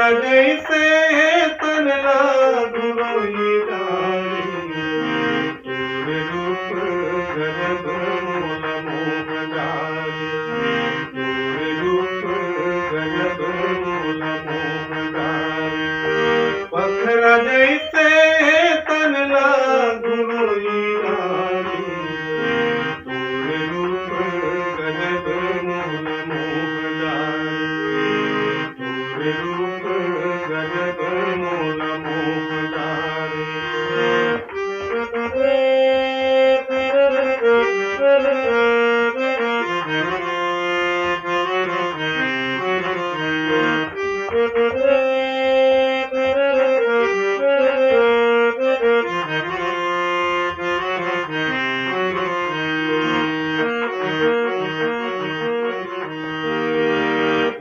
पखरा जैसे तन लागू रोई डाली, तोर रूप गजब मोल मोह डाली, तोर रूप गजब मोल मोह डाली। पखरा जैसे तन लागू रोई डाली, तोर रूप गजब मोल मोह डाली, तोर रूप गजब मोल मोह डाली।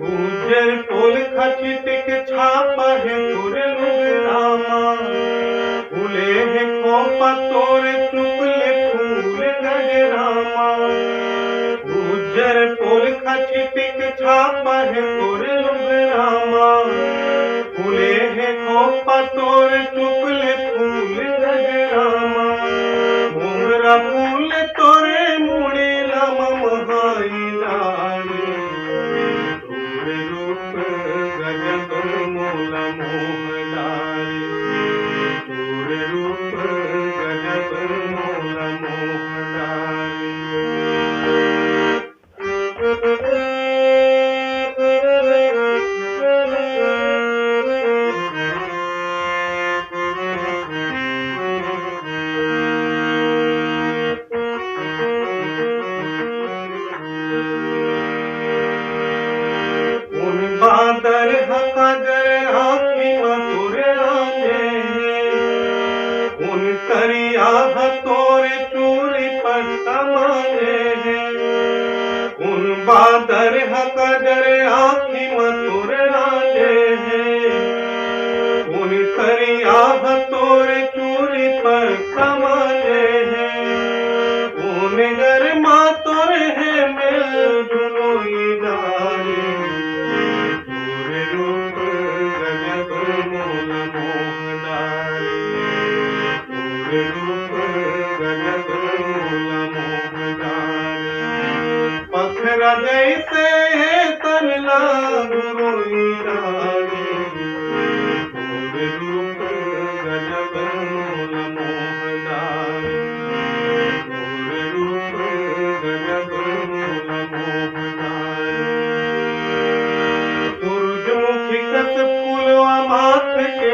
उज्जर पोल खचित छापा है तोर लुगरामा, फूले है खोपा तोर चुकले फूल गजरामा। उज्जर पोल खचित छापा है तोर लुगरामा, फूले है खोपा तोर चुकले फूल गजरामा। मोगरा फूल तोरे मुड़े लम महाई डाली, तोर रूप गजब मोल मोह डाली, तोर रूप गजब मोल मोह डाली। बादर हकादर आँखी मधुर आने, उन करिया हतोर चूड़ी पर समाने हैं। उन बादर हकादर आँखी मधुर आने हैं, उन करिया हतोर चूड़ी पर समाने हैं। उन गरमा तोर है मिल जुलोई डाली, तोर रूप गजब मोल मोह डाली, तोर रूप गजब मोल मोह डाली। पखरा जैसे तन लागू रोई डाली, तोर रूप गजब मोल मोह डाली, तोर रूप गजब मोल मोह डाली। सूरजमुखी कस फूलवा माथ के